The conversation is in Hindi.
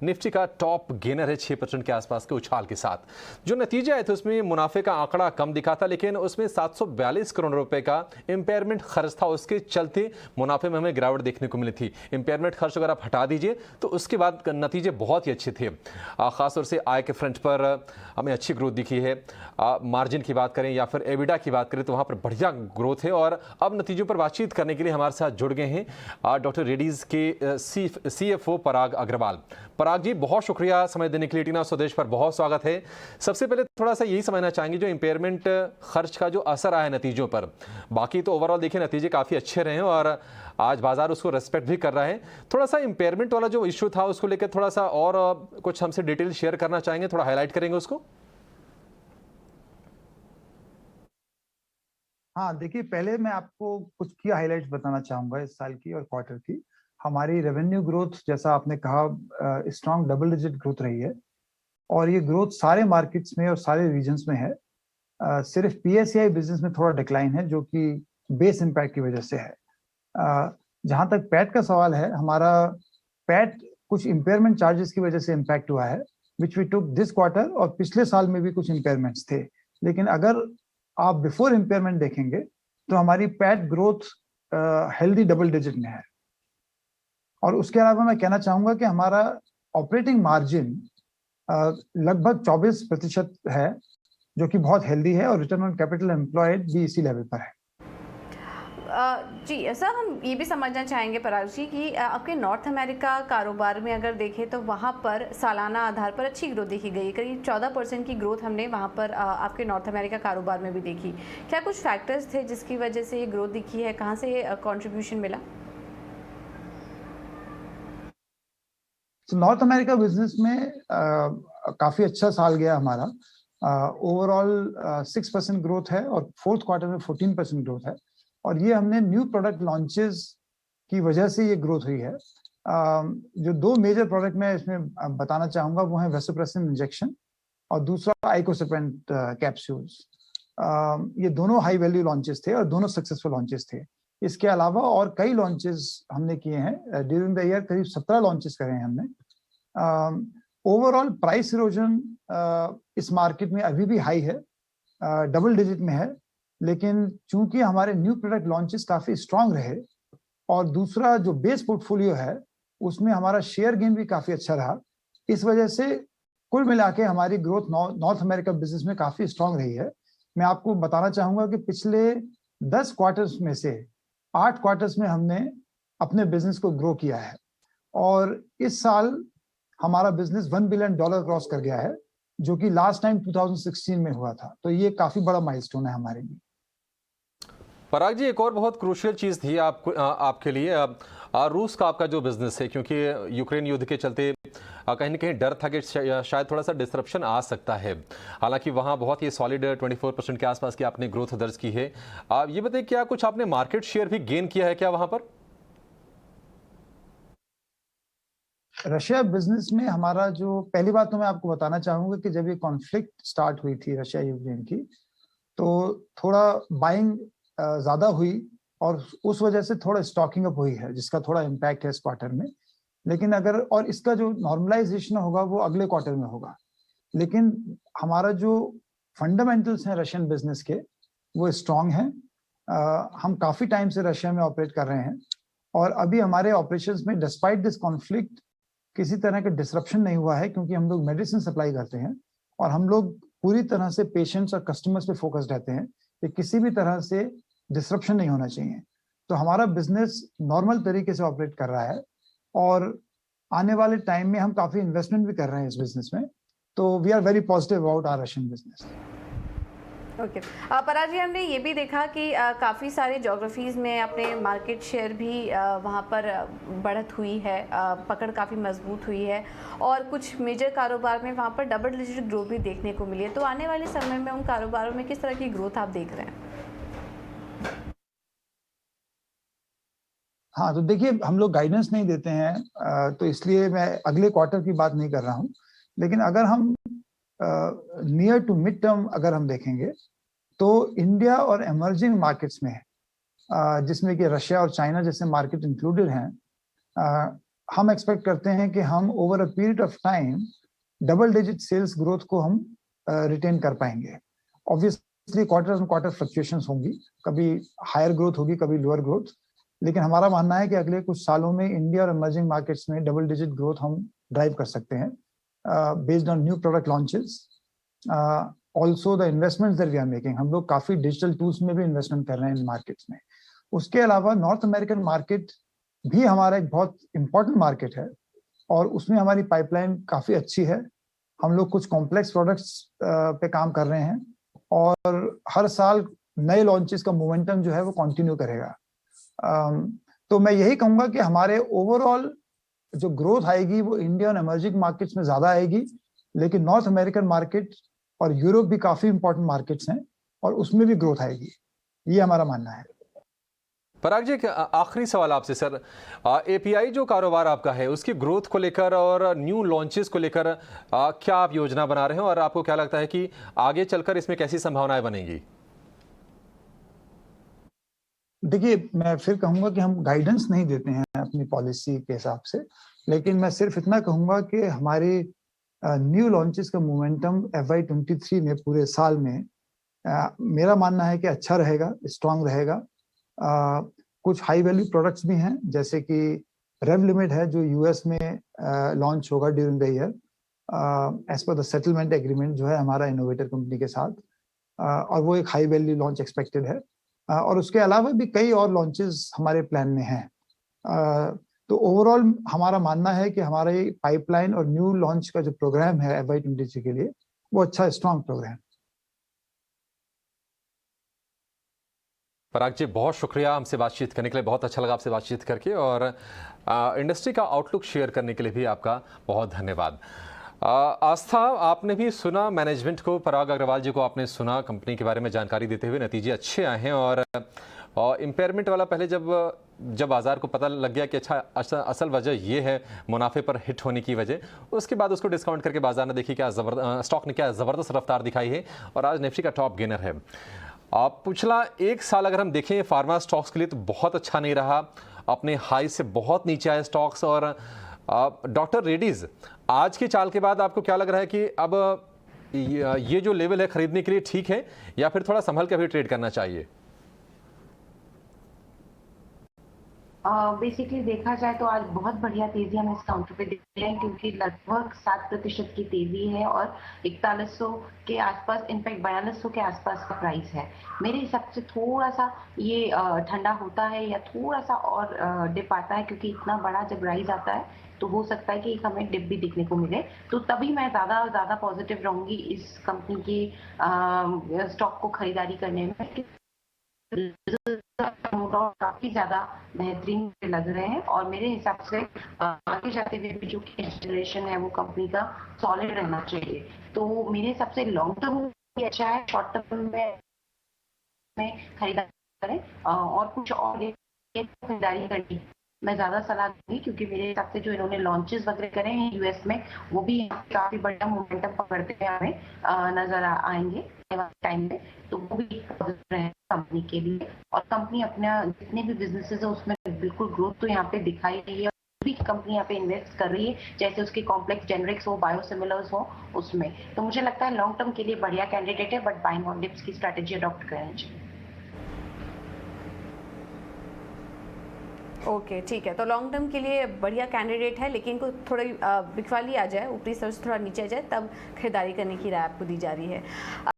निफ्टी का टॉप गेनर है 6% के आसपास के उछाल के साथ। जो नतीजे आए थे उसमें मुनाफे का आंकड़ा कम दिखा था, लेकिन उसमें 742 करोड़ रुपए का इम्पेयरमेंट खर्च था। उसके चलते मुनाफे में हमें गिरावट देखने को मिली थी। इम्पेयरमेंट खर्च अगर आप हटा दीजिए तो उसके बाद नतीजे बहुत ही अच्छे थे। खासतौर से आय के फ्रंट पर हमें अच्छी ग्रोथ दिखी है। मार्जिन की बात करें या फिर एबिडा की बात करें तो वहाँ पर बढ़िया ग्रोथ है। और अब नतीजों पर बातचीत करने के लिए हमारे साथ जुड़ गए हैं डॉक्टर रेड्डीज के CFO पराग अग्रवाल। पराग जी, बहुत शुक्रिया समय देने के लिए। टीना स्वदेश पर बहुत स्वागत है। सबसे पहले थोड़ा सा यही समझना चाहेंगे जो इम्पेयरमेंट खर्च का जो असर आया नतीजों पर। बाकी तो ओवरऑल देखिए नतीजे काफ़ी अच्छे रहे हैं और आज बाजार उसको रेस्पेक्ट भी कर रहा है। थोड़ा सा इम्पेयरमेंट वाला जो इश्यू था उसको लेकर थोड़ा सा और कुछ हमसे डिटेल शेयर करना चाहेंगे, थोड़ा हाईलाइट करेंगे उसको। हाँ, देखिए, पहले मैं आपको कुछ की हाइलाइट्स बताना चाहूंगा इस साल की और क्वार्टर की। हमारी रेवेन्यू ग्रोथ, जैसा आपने कहा, स्ट्रॉन्ग डबल डिजिट ग्रोथ रही है और ये ग्रोथ सारे मार्केट्स में और सारे रीजन्स में है। सिर्फ PSEI बिजनेस में थोड़ा डिक्लाइन है जो कि बेस इम्पैक्ट की वजह से है। जहां तक पैट का सवाल है, हमारा पैट कुछ इम्पेयरमेंट चार्जेस की वजह से इम्पैक्ट हुआ है, which we took this quarter, और पिछले साल में भी कुछ इम्पेयरमेंट्स थे। लेकिन अगर आप बिफोर इम्पेयरमेंट देखेंगे तो हमारी PAT growth healthy double digit में है। और उसके अलावा मैं कहना चाहूंगा कि हमारा ऑपरेटिंग मार्जिन लगभग 24% है, जो कि बहुत हेल्दी है, और रिटर्न ऑन कैपिटल एम्प्लॉयड भी इसी लेवल पर है। जी सर, हम ये भी समझना चाहेंगे पराग जी कि आपके नॉर्थ अमेरिका कारोबार में अगर देखें तो वहाँ पर सालाना आधार पर अच्छी ग्रोथ देखी गई। करीब 14% की ग्रोथ हमने वहाँ पर आपके नॉर्थ अमेरिका कारोबार में भी देखी। क्या कुछ फैक्टर्स थे जिसकी वजह से ये ग्रोथ दिखी है? कहाँ से कंट्रीब्यूशन मिला? नॉर्थ अमेरिका बिजनेस में काफी अच्छा साल गया हमारा। ओवरऑल 6% ग्रोथ है और फोर्थ क्वार्टर में 14% ग्रोथ है। और ये हमने न्यू प्रोडक्ट लॉन्चेस की वजह से ये ग्रोथ हुई है। जो दो मेजर प्रोडक्ट मैं इसमें बताना चाहूंगा वो है वेसोप्रेसिन इंजेक्शन और दूसरा आइकोसेपेंट कैप्सूल्स। ये दोनों हाई वैल्यू लॉन्चेस थे और दोनों सक्सेसफुल लॉन्चेस थे। इसके अलावा और कई लॉन्चेस हमने किए हैं ड्यूरिंग द ईयर। करीब 17 लॉन्चेस करे हैं हमने। ओवरऑल प्राइस इरोजन इस मार्केट में अभी भी हाई है, डबल डिजिट में है। लेकिन चूंकि हमारे न्यू प्रोडक्ट लॉन्चेस काफी स्ट्रांग रहे और दूसरा जो बेस पोर्टफोलियो है उसमें हमारा शेयर गेन भी काफी अच्छा रहा, इस वजह से कुल मिला के हमारी ग्रोथ नॉर्थ अमेरिका बिजनेस में काफी स्ट्रांग रही है। मैं आपको बताना चाहूंगा कि पिछले 10 क्वार्टर्स में से 8 क्वार्टर्स में हमने अपने बिजनेस को ग्रो किया है और इस साल हमारा बिजनेस $1 बिलियन क्रॉस कर गया है, जो कि लास्ट टाइम 2016 में हुआ था। तो ये काफी बड़ा माइलस्टोन है हमारे लिए। पराग जी, एक और बहुत क्रूशियल चीज़ थी आपके लिए। रूस का आपका जो बिजनेस है, क्योंकि यूक्रेन युद्ध के चलते कहीं ना कहीं डर था कि शायद थोड़ा सा डिसरप्शन आ सकता है। हालांकि वहाँ बहुत ही सॉलिड 24% के आसपास की आपने ग्रोथ दर्ज की है। ये बताइए, क्या कुछ आपने मार्केट शेयर भी गेन किया है क्या वहाँ पर? रशिया बिजनेस में हमारा जो पहली बात तो मैं आपको बताना चाहूंगा कि जब ये कॉन्फ्लिक्ट स्टार्ट हुई थी रशिया यूक्रेन की, तो थोड़ा बाइंग ज्यादा हुई और उस वजह से थोड़ा स्टॉकिंग अप हुई है, जिसका थोड़ा इम्पैक्ट है इस क्वार्टर में। लेकिन अगर और इसका जो नॉर्मलाइजेशन होगा वो अगले क्वार्टर में होगा। लेकिन हमारा जो फंडामेंटल्स हैं रशियन बिजनेस के, वो स्ट्रांग हैं। हम काफी टाइम से रशिया में ऑपरेट कर रहे हैं और अभी हमारे ऑपरेशंस में डिस्पाइट दिस कॉन्फ्लिक्ट किसी तरह का डिसरप्शन नहीं हुआ है, क्योंकि हम लोग मेडिसिन सप्लाई करते हैं और हम लोग पूरी तरह से पेशेंट्स और कस्टमर्स पे फोकस रहते हैं कि किसी भी तरह से डिसरप्शन नहीं होना चाहिए। तो हमारा बिजनेस नॉर्मल तरीके से ऑपरेट कर रहा है और आने वाले टाइम में हम काफी इन्वेस्टमेंट भी कर रहे हैं इस बिजनेस में। तो we are very positive about our Russian business. Okay. Parag ji, हमने ये भी देखा कि काफ़ी सारे जोग्राफीज़ में अपने मार्केट शेयर भी वहाँ पर बढ़त हुई है, पकड़ काफ़ी मजबूत हुई है और कुछ मेजर कारोबार में वहाँ पर डबल डिजिट ग्रोथ भी देखने को मिली है। तो आने वाले समय में उन कारोबारों में किस तरह की ग्रोथ आप देख रहे हैं? हाँ, तो देखिए, हम लोग गाइडेंस नहीं देते हैं, तो इसलिए मैं अगले क्वार्टर की बात नहीं कर रहा हूँ। लेकिन अगर हम नियर टू मिड टर्म अगर हम देखेंगे तो इंडिया और इमर्जिंग मार्केट्स में, जिसमें कि रशिया और चाइना जैसे मार्केट इंक्लूडेड हैं, हम एक्सपेक्ट करते हैं कि हम over a period of time double digit sales growth को हम रिटेन कर पाएंगे। Obviously quarter on quarter fluctuations होंगी, कभी हायर ग्रोथ होगी, कभी लोअर ग्रोथ, लेकिन हमारा मानना है कि अगले कुछ सालों में इंडिया और इमर्जिंग मार्केट्स में डबल डिजिट ग्रोथ हम ड्राइव कर सकते हैं based on new product launches. Also the investments that we are making, हम लोग काफी डिजिटल टूल्स में भी इन्वेस्टमेंट कर रहे हैं इन मार्केट्स में। उसके अलावा नॉर्थ अमेरिकन मार्केट भी हमारा एक बहुत इंपॉर्टेंट मार्केट है और उसमें हमारी पाइपलाइन काफी अच्छी है। हम लोग कुछ कॉम्प्लेक्स प्रोडक्ट्स पे काम कर रहे हैं और हर साल नए लॉन्चेस का मोमेंटम जो है वो कंटिन्यू करेगा। तो मैं यही कहूंगा कि हमारे ओवरऑल जो ग्रोथ आएगी वो इंडिया और इमर्जिंग मार्केट्स में ज्यादा आएगी, लेकिन नॉर्थ अमेरिकन मार्केट और यूरोप भी काफी इंपॉर्टेंट मार्केट्स हैं और उसमें भी ग्रोथ आएगी, ये हमारा मानना है। पराग जी, आखिरी सवाल आपसे सर, एपीआई जो कारोबार आपका है उसकी ग्रोथ को लेकर और न्यू लॉन्चेस को लेकर क्या आप योजना बना रहे हैं और आपको क्या लगता है कि आगे चलकर इसमें कैसी संभावनाएं बनेंगी? देखिए, मैं फिर कहूंगा कि हम गाइडेंस नहीं देते हैं अपनी पॉलिसी के हिसाब से, लेकिन मैं सिर्फ इतना कहूंगा कि हमारे न्यू लॉन्चेस का मोमेंटम FY23 में पूरे साल में मेरा मानना है कि अच्छा रहेगा, स्ट्रांग रहेगा। कुछ हाई वैल्यू प्रोडक्ट्स भी हैं, जैसे कि रेवलिमिट है जो यूएस में लॉन्च होगा during the year as per the settlement agreement जो है हमारा इनोवेटर कंपनी के साथ, और वो एक हाई वैल्यू लॉन्च एक्सपेक्टेड है। और उसके अलावा भी कई और लॉन्चेस हमारे प्लान में हैं। तो ओवरऑल हमारा मानना है कि हमारे पाइपलाइन और न्यू लॉन्च का जो प्रोग्राम है FY23 के लिए वो अच्छा स्ट्रांग प्रोग्राम। पराग जी, बहुत शुक्रिया हमसे बातचीत करने के लिए, बहुत अच्छा लगा आपसे बातचीत करके, और इंडस्ट्री का आउटलुक शेयर करने के लिए भी आपका बहुत धन्यवाद। आस्था, आपने भी सुना मैनेजमेंट को, पराग अग्रवाल जी को आपने सुना कंपनी के बारे में जानकारी देते हुए। नतीजे अच्छे आए हैं और इम्पेयरमेंट वाला पहले जब बाजार को पता लग गया कि अच्छा असल वजह ये है मुनाफे पर हिट होने की वजह, उसके बाद उसको डिस्काउंट करके बाजार ने देखी क्या स्टॉक ने क्या ज़बरदस्त रफ्तार दिखाई है और आज निफ्टी का टॉप गेनर है। पिछला एक साल अगर हम देखें फार्मा स्टॉक्स के लिए तो बहुत अच्छा नहीं रहा, अपने हाई से बहुत नीचे आए स्टॉक्स। और डॉक्टर रेड्डीज, आज की चाल के बाद आपको क्या लग रहा है कि अब ये जो लेवल है खरीदने के लिए ठीक है या फिर थोड़ा संभल के भी ट्रेड करना चाहिए? बेसिकली देखा जाए तो आज बहुत बढ़िया तेजी हम इस काउंटर पे देख रहे हैं, क्योंकि लगभग 7% की तेजी है और 4100 के आसपास, इनफैक्ट 4200 के आसपास का प्राइस है। मेरे हिसाब से थोड़ा सा ये ठंडा होता है या थोड़ा सा और डिप आता है, क्योंकि इतना बड़ा जब राइज आता है तो हो सकता है कि एक हमें डिप भी देखने को मिले। तो तभी मैं ज्यादा पॉजिटिव रहूंगी इस कंपनी की स्टॉक को खरीदारी करने में। काफी ज्यादा बेहतरीन लग रहे हैं और मेरे हिसाब से आगे जाते हुए भी जो कैश जनरेशन है वो कंपनी का सॉलिड रहना चाहिए। तो मेरे हिसाब से लॉन्ग टर्म भी अच्छा है, शॉर्ट टर्म में खरीदारी करें और कुछ और खरीदारी करनी मैं ज्यादा सलाह दूंगी, क्योंकि मेरे हिसाब से जो इन्होंने लॉन्चेस वगैरह करे हैं यूएस में वो भी काफी बड़ा मोमेंटम पकड़ते हुए हमें नजर आएंगे टाइम में। तो वो भी पॉजिटिव है कंपनी के लिए, और कंपनी अपना जितने भी बिजनेसेस है उसमें बिल्कुल ग्रोथ तो यहाँ पे दिखाई रही है। भी कंपनी यहाँ पे इन्वेस्ट कर रही है, जैसे उसके कॉम्प्लेक्स जेनरिक्स हो, बायोसिमिलर्स हो उसमें। तो मुझे लगता है लॉन्ग टर्म के लिए बढ़िया कैंडिडेट है, बट बाइंग ऑन डिप्स की स्ट्रेटेजी अडॉप्ट करनी चाहिए। ओके, ठीक है। तो लॉन्ग टर्म के लिए बढ़िया कैंडिडेट है, लेकिन को थोड़ी बिकवाली आ जाए, ऊपरी स्तर से थोड़ा नीचे आ जाए, तब खरीदारी करने की राय आपको दी जा रही है।